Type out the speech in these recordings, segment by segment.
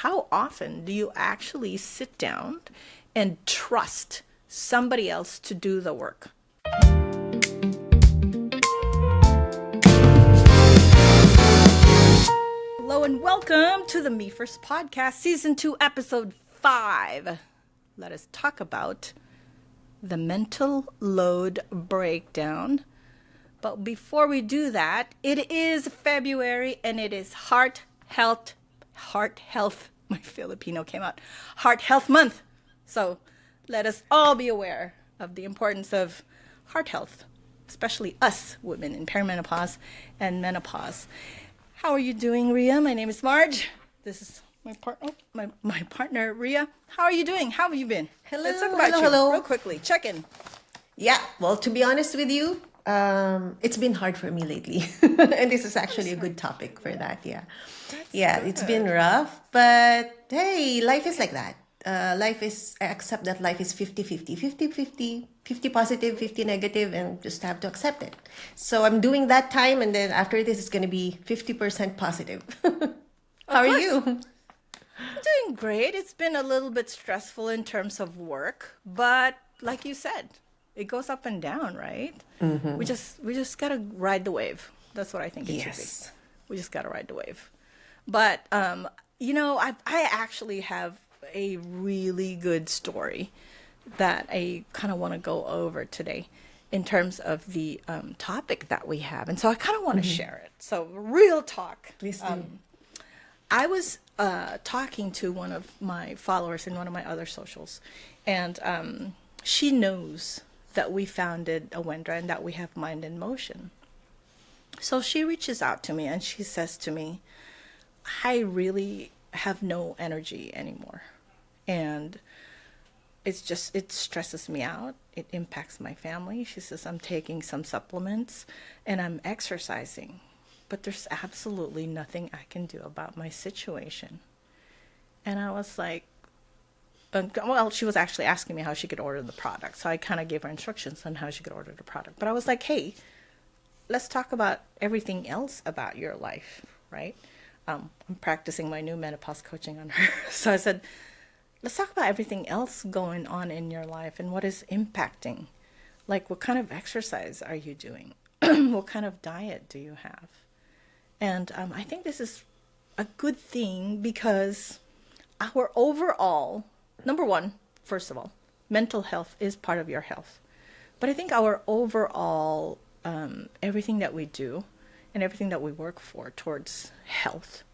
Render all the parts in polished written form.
How often do you actually sit down and trust somebody else to do the work? Hello and welcome to the Me First Podcast, Season 2, Episode 5. Let us talk about the mental load breakdown. But before we do that, it is February and it is Heart Health, my Filipino came out, Heart Health Month. So let us all be aware of the importance of heart health, especially us women in perimenopause and menopause. How are you doing, Ria? My name is Marge. This is my partner, my partner, Ria. How are you doing? How have you been? Hello, Let's talk about you real quickly. Check in. Yeah, well, to be honest with you, it's been hard for me lately. And this is actually a good topic for that. Yeah. Yeah, it's been rough, but hey, life is like that. I accept that life is 50-50, 50-50, 50 positive, 50 negative, and just have to accept it. So I'm doing that time, and then after this, it's going to be 50% positive. How are course. you? I'm doing great. It's been a little bit stressful in terms of work, but like you said, it goes up and down, right? We just gotta ride the wave. That's what I think it should be. Yes. We just gotta ride the wave. But I actually have a really good story that I kind of want to go over today in terms of the topic that we have, and so I kind of want to share it. So real talk. Please do. I was talking to one of my followers in one of my other socials, and she knows that we founded Awendra and that we have Mind in Motion. So she reaches out to me and she says to me, I really have no energy anymore. And it stresses me out. It impacts my family. She says, I'm taking some supplements and I'm exercising, but there's absolutely nothing I can do about my situation. And I was like, well, she was actually asking me how she could order the product. So I kind of gave her instructions on how she could order the product. But I was like, hey, let's talk about everything else about your life, right? I'm practicing my new menopause coaching on her. So I said, let's talk about everything else going on in your life and what is impacting. Like, what kind of exercise are you doing? What kind of diet do you have? And I think this is a good thing because our overall, number one, first of all, mental health is part of your health. But I think our overall, everything that we do and everything that we work for towards health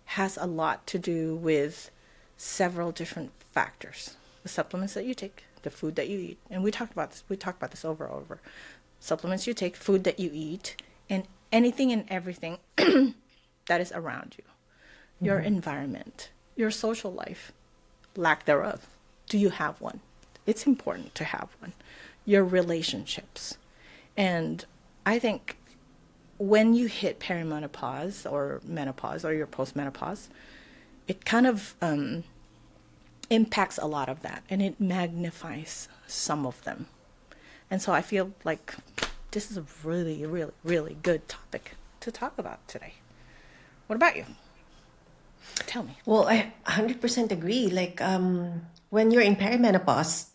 has a lot to do with several different factors. The supplements that you take, the food that you eat, and we talk about this over and over. Supplements you take, food that you eat, and anything and everything that is around you. Your environment, your social life, lack thereof. Do you have one? It's important to have one. Your relationships. And I think when you hit perimenopause or menopause or your postmenopause, it kind of impacts a lot of that and it magnifies some of them. And so I feel like this is a really, really, really good topic to talk about today. What about you? Tell me. Well, I 100% agree. Like, when you're in perimenopause,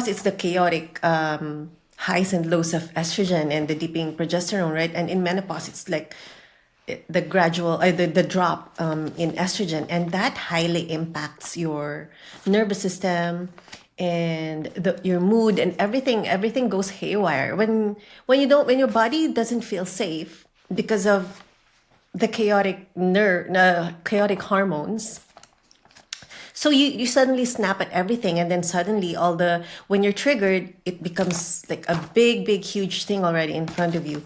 it's the chaotic highs and lows of estrogen and the dipping progesterone, right? And in menopause, it's like the gradual, the drop in estrogen, and that highly impacts your nervous system and your mood and everything. Everything goes haywire when your body doesn't feel safe because of the chaotic hormones. So you suddenly snap at everything, and then suddenly when you're triggered, it becomes like a big huge thing already in front of you.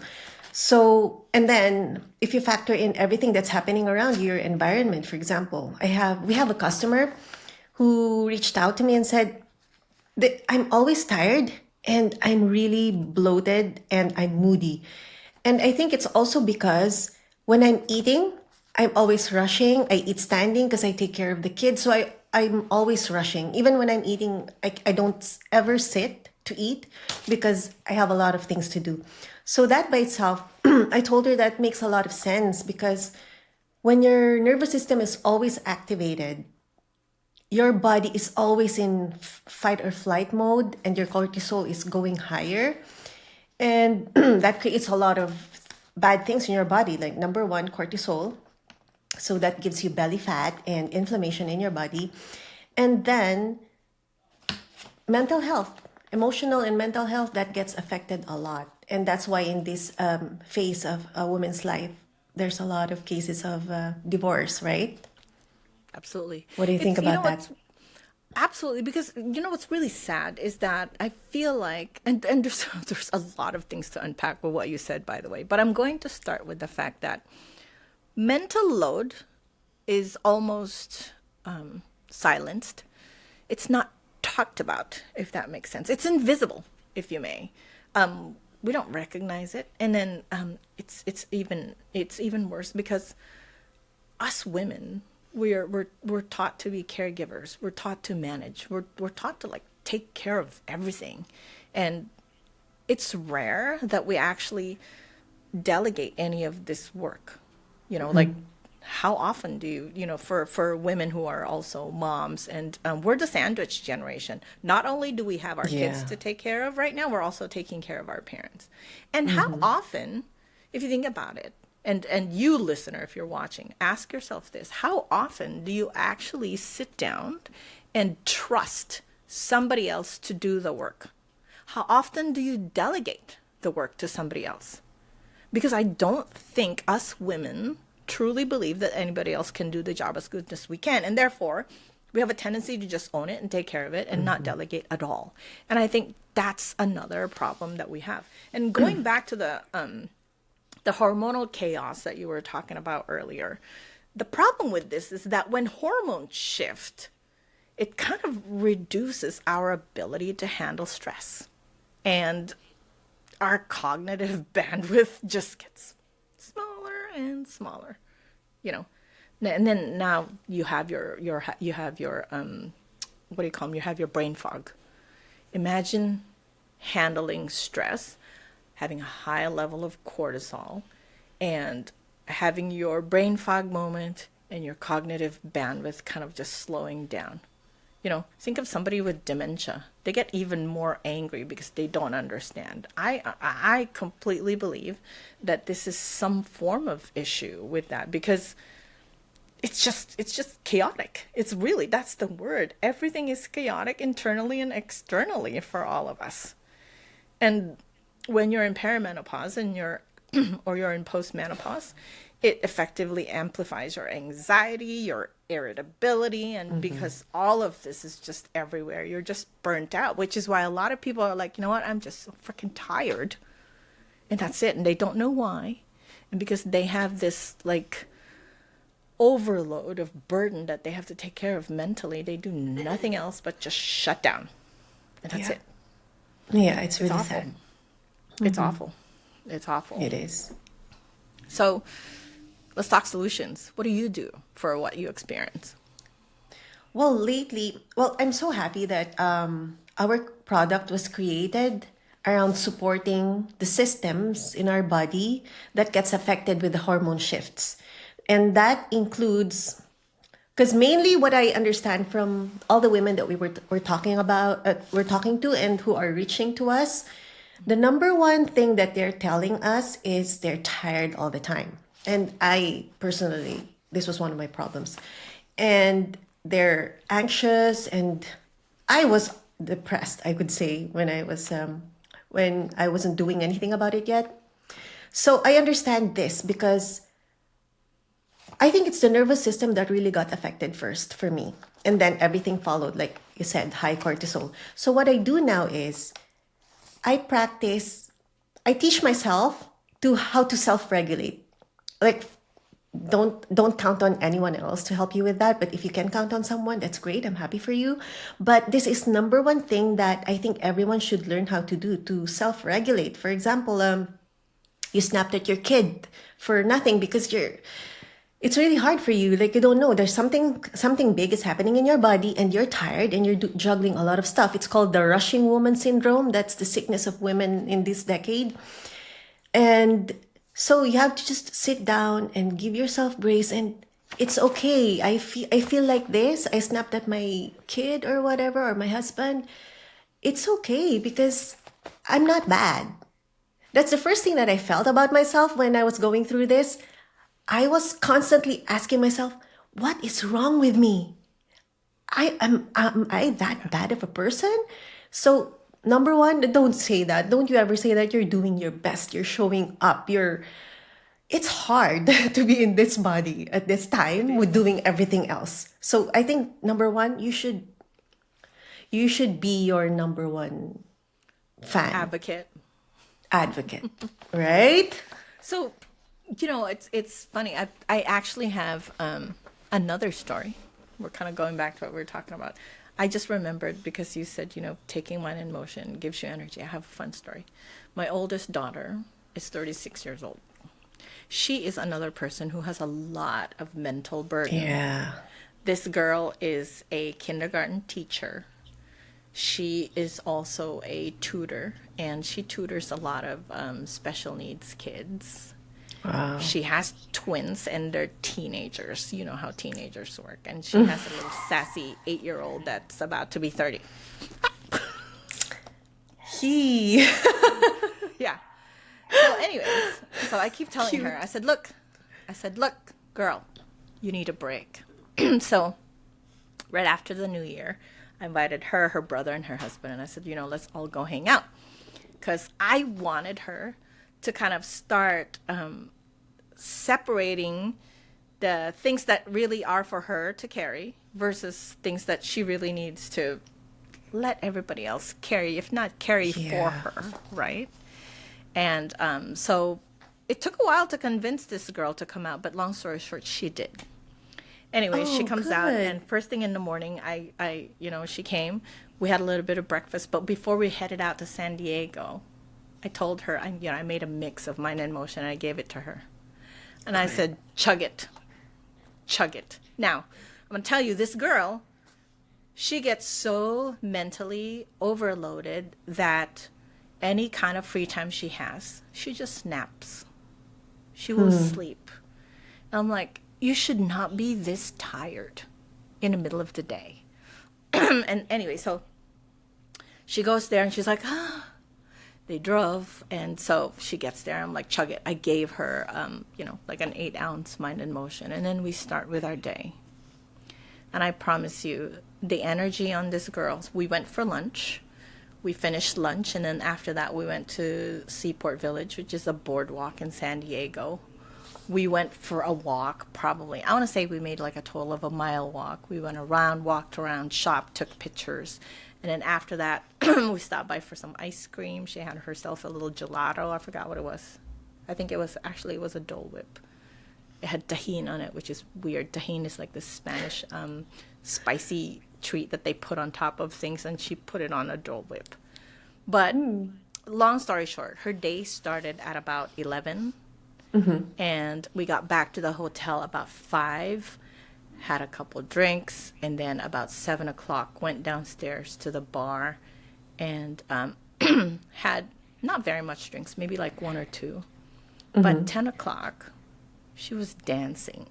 So, and then if you factor in everything that's happening around your environment, for example, we have a customer who reached out to me and said that I'm always tired and I'm really bloated and I'm moody. And I think it's also because when I'm eating, I'm always rushing. I eat standing because I take care of the kids. So I'm always rushing. Even when I'm eating, I don't ever sit to eat because I have a lot of things to do. So that by itself, I told her that makes a lot of sense because when your nervous system is always activated, your body is always in fight or flight mode, and your cortisol is going higher. And that creates a lot of bad things in your body. Like, number one, cortisol. So that gives you belly fat and inflammation in your body. And then mental health, emotional and mental health, that gets affected a lot. And that's why in this phase of a woman's life, there's a lot of cases of divorce, right? Absolutely. What do you think about that? What's absolutely, because what's really sad is that I feel like, and there's a lot of things to unpack with what you said, by the way, but I'm going to start with the fact that mental load is almost silenced. It's not talked about, if that makes sense. It's invisible, if you may. We don't recognize it, and then it's even worse because us women, we're taught to be caregivers. We're taught to manage. We're taught to like take care of everything, and it's rare that we actually delegate any of this work. Like, how often do you, for women who are also moms, and we're the sandwich generation. Not only do we have our kids to take care of right now, we're also taking care of our parents. And how often, if you think about it, and you listener, if you're watching, ask yourself this: how often do you actually sit down and trust somebody else to do the work? How often do you delegate the work to somebody else? Because I don't think us women truly believe that anybody else can do the job as good as we can. And therefore, we have a tendency to just own it and take care of it and not delegate at all. And I think that's another problem that we have. And going back to the hormonal chaos that you were talking about earlier, the problem with this is that when hormones shift, it kind of reduces our ability to handle stress. And our cognitive bandwidth just gets smaller and smaller, and then now you have your what do you call them? You have your brain fog. Imagine handling stress, having a high level of cortisol, and having your brain fog moment and your cognitive bandwidth kind of just slowing down. Think of somebody with dementia. They get even more angry because they don't understand. I completely believe that this is some form of issue with that, because it's just chaotic. It's really, that's the word. Everything is chaotic internally and externally for all of us. And when you're in perimenopause and or you're in postmenopause, it effectively amplifies your anxiety, your irritability, and because all of this is just everywhere, you're just burnt out, which is why a lot of people are like, you know what, I'm just so freaking tired. And that's it. And they don't know why. And because they have this like overload of burden that they have to take care of mentally, they do nothing else but just shut down. And that's it. Yeah, it's really awful. sad. It's awful. It's awful. It is. So let's talk solutions. What do you do for what you experience? Well, lately, I'm so happy that our product was created around supporting the systems in our body that gets affected with the hormone shifts. And that includes, because mainly what I understand from all the women that we're talking about, we're talking to and who are reaching to us, the number one thing that they're telling us is they're tired all the time. And I personally, this was one of my problems. And they're anxious, and I was depressed, I could say, when I wasn't doing anything about it yet. So I understand this because I think it's the nervous system that really got affected first for me. And then everything followed, like you said, high cortisol. So what I do now is I teach myself to how to self-regulate. Like, don't count on anyone else to help you with that. But if you can count on someone, that's great. I'm happy for you. But this is number one thing that I think everyone should learn how to do, to self-regulate. For example, you snapped at your kid for nothing because it's really hard for you. Like, you don't know, there's something big is happening in your body and you're tired and you're juggling a lot of stuff. It's called the rushing woman syndrome. That's the sickness of women in this decade. And So you have to just sit down and give yourself grace, and it's okay. I feel like this. I snapped at my kid or whatever, or my husband. It's okay because I'm not bad. That's the first thing that I felt about myself when I was going through this. I was constantly asking myself, what is wrong with me? Am I that bad of a person? So number one, don't say that. Don't you ever say that you're doing your best, you're showing up, it's hard to be in this body at this It time is with doing everything else. So I think number one, you should be your number one fan, advocate. advocate, right? So, it's funny. I actually have another story. We're kind of going back to what we were talking about. I just remembered because you said, taking wine in motion gives you energy. I have a fun story. My oldest daughter is 36 years old. She is another person who has a lot of mental burden. Yeah. This girl is a kindergarten teacher. She is also a tutor, and she tutors a lot of special needs kids. Wow. She has twins, and they're teenagers. You know how teenagers work. And she has a little sassy 8-year-old that's about to be 30. He. Yeah. So anyways, so I keep telling her, I said, look, girl, you need a break. So right after the new year, I invited her, her brother, and her husband, and I said, let's all go hang out. Because I wanted her to kind of start separating the things that really are for her to carry versus things that she really needs to let everybody else carry, if not carry for Yeah. her, right? And so it took a while to convince this girl to come out, but long story short, she did. Anyway, she Oh, comes out, good. and first thing in the morning, she came. We had a little bit of breakfast, but before we headed out to San Diego, I told her, I made a mix of Mind in Motion, and I gave it to her. And I said, chug it. Chug it. Now, I'm going to tell you, this girl, she gets so mentally overloaded that any kind of free time she has, she just snaps. She will sleep. And I'm like, you should not be this tired in the middle of the day. And anyway, so she goes there and she's like, they drove. And so she gets there. I'm like, chug it. I gave her, like an 8-ounce Mind in Motion. And then we start with our day. And I promise you, the energy on this girl, we went for lunch. We finished lunch, and then after that, we went to Seaport Village, which is a boardwalk in San Diego. We went for a walk, probably. I want to say we made like a total of a mile walk. We went around, walked around, shopped, took pictures. And then after that, we stopped by for some ice cream. She had herself a little gelato. I forgot what it was. I think it was a Dole Whip. It had tahini on it, which is weird. Tahini is like this Spanish spicy treat that they put on top of things, and she put it on a Dole Whip. But long story short, her day started at about 11, and we got back to the hotel about 5, had a couple drinks, and then about 7 o'clock went downstairs to the bar and had not very much drinks, maybe like 1 or 2. But 10 o'clock, she was dancing.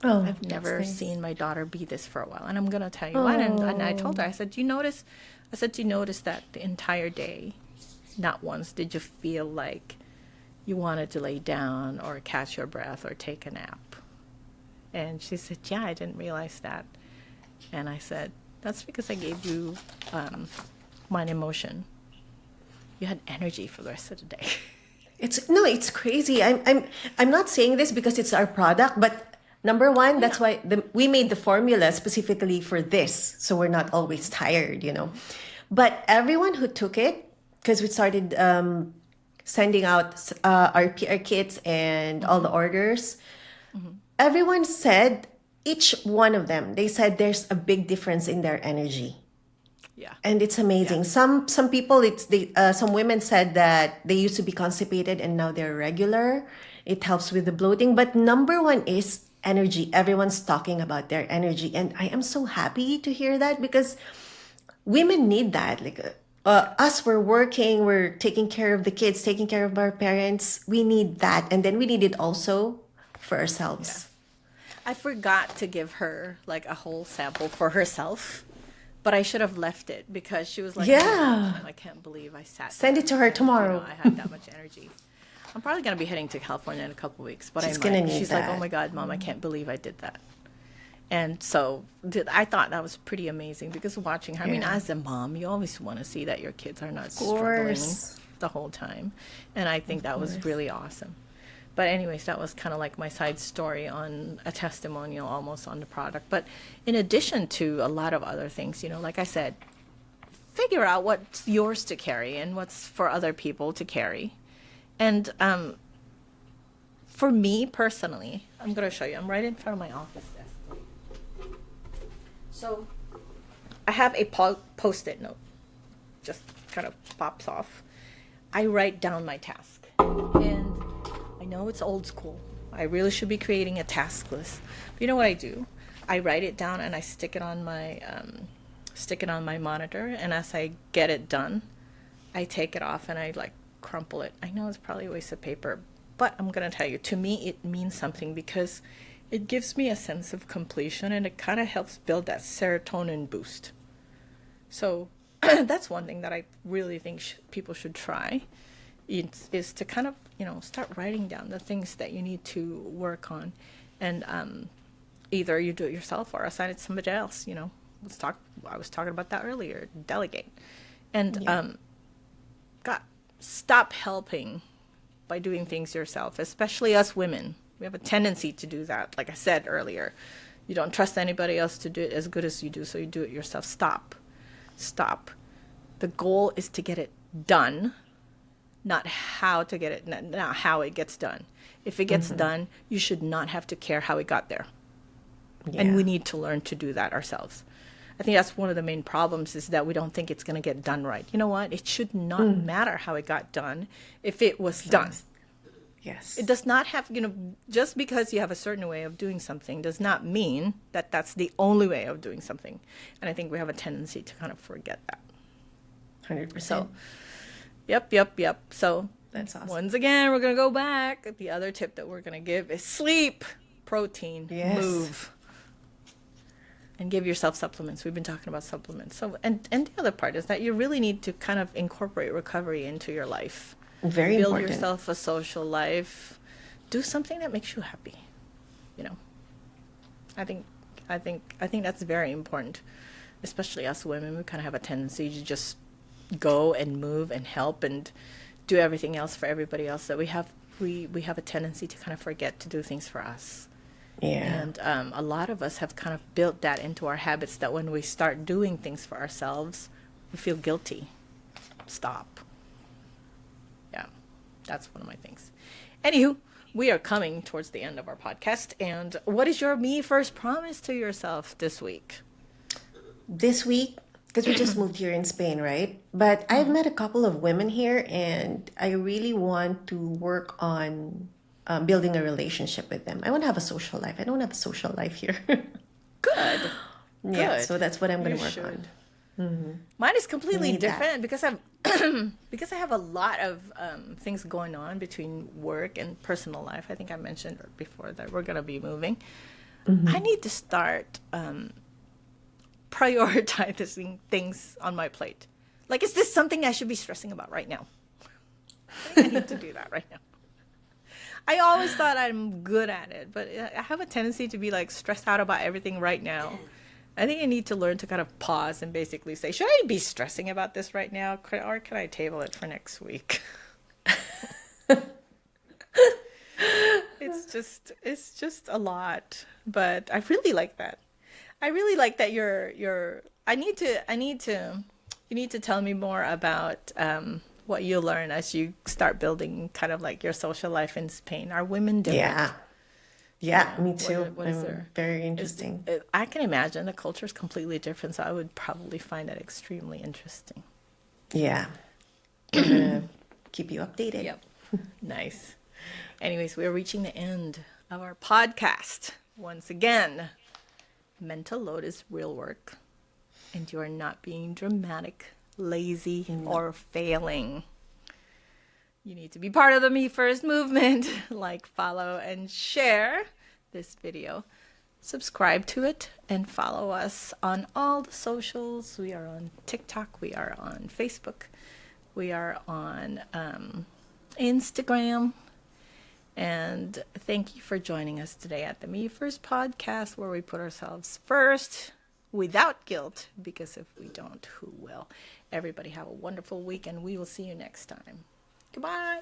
Oh, I've never that's nice. seen my daughter be this for a while. And I'm going to tell you why. And I told her, I said, do you notice that the entire day, not once did you feel like you wanted to lay down or catch your breath or take a nap? And she said, yeah, I didn't realize that. And I said, that's because I gave you Mind in Motion. You had energy for the rest of the day. It's crazy. I'm not saying this because it's our product, but number one, that's why we made the formula specifically for this, so we're not always tired. But everyone who took it, because we started sending out our PR kits and all the orders, everyone said, each one of them, they said there's a big difference in their energy. Yeah. And it's amazing. Some people, some women said that they used to be constipated and now they're regular. It helps with the bloating. But number one is energy. Everyone's talking about their energy, and I am so happy to hear that because women need that. Like us, we're working, we're taking care of the kids, taking care of our parents. We need that. And then we need it also for Yeah. ourselves. I forgot to give her like a whole sample for herself, but I should have left it because she was like, "Oh my gosh, Yeah. Mom, I can't believe I sat Send it there to her and tomorrow. I had that much energy." I'm probably gonna be heading to California in a couple weeks, but I She's gonna might. need She's like, "Oh that. my God, Mom, I can't believe I did that." And so I thought that was pretty amazing because watching her, I mean, Yeah. as a mom, you always want to see that your kids are not Of struggling course. the whole time. And I think Of that was course. really awesome. But anyways, that was kind of like my side story on a testimonial almost on the product. But in addition to a lot of other things, like I said, figure out what's yours to carry and what's for other people to carry. And for me personally, I'm going to show you. I'm right in front of my office desk. So I have a post-it note. Just kind of pops off. I write down my task. And I know it's old school. I really should be creating a task list. But you know what I do? I write it down and I stick it on my monitor. And as I get it done, I take it off and I like crumple it. I know it's probably a waste of paper, but I'm gonna tell you, to me, it means something because it gives me a sense of completion and it kind of helps build that serotonin boost. So that's one thing that I really think people should try is to kind of, start writing down the things that you need to work on. And either you do it yourself or assign it to somebody else, I was talking about that earlier, delegate. And Yeah. God, stop helping by doing things yourself, especially us women. We have a tendency to do that. Like I said earlier, you don't trust anybody else to do it as good as you do, so you do it yourself. Stop. Stop. The goal is to get it done, not how to get it, not how it gets done. If it gets done, you should not have to care how it got there. And Yeah. we need to learn to do that ourselves. I think that's one of the main problems is that we don't think it's going to get done right. You know what? It should not matter how it got done if it was done. Yes. It does not have, just because you have a certain way of doing something does not mean that that's the only way of doing something. And I think we have a tendency to kind of forget that. 100%. So, yep. So, That's awesome. once again, we're going to go back. The other tip that we're going to give is sleep, protein, Yes. move, and give yourself supplements. We've been talking about supplements. So, and the other part is that you really need to kind of incorporate recovery into your life. Very Build important. yourself a social life. Do something that makes you happy. I think that's very important, especially us women. We kind of have a tendency to just go and move and help and do everything else for everybody else. That we have a tendency to kind of forget to do things for us. Yeah. And a lot of us have kind of built that into our habits that when we start doing things for ourselves, we feel guilty. Stop. Yeah, that's one of my things. Anywho, we are coming towards the end of our podcast. And what is your me first promise to yourself this week? This week, because we just moved here in Spain, right? But I've met a couple of women here, and I really want to work on building a relationship with them. I want to have a social life. I don't have a social life here. Good. Yeah, Good. so that's what I'm going You to work should. on. Mine is completely Need that. different because I'm because I have a lot of things going on between work and personal life. I think I mentioned before that we're going to be moving. I need to start prioritizing things on my plate. Like, is this something I should be stressing about right now? I think I need to do that right now. I always thought I'm good at it, but I have a tendency to be like stressed out about everything right now. I think I need to learn to kind of pause and basically say, should I be stressing about this right now? Or can I table it for next week? It's just a lot, but I really like that. I really like that you need to tell me more about what you learn as you start building kind of like your social life in Spain. Are women different? Yeah. Yeah, me too. What is there? Very interesting. I can imagine the culture is completely different, so I would probably find that extremely interesting. Yeah. I'm going to keep you updated. Yep. Nice. Anyways, we're reaching the end of our podcast. Once again, mental load is real work, and you are not being dramatic lazy, or failing. You need to be part of the Me First movement. Like, follow, and share this video. Subscribe to it and follow us on all the socials. We are on TikTok. We are on Facebook. We are on Instagram. And thank you for joining us today at the Me First podcast, where we put ourselves first without guilt, because if we don't, who will? Everybody have a wonderful week, and we will see you next time. Goodbye.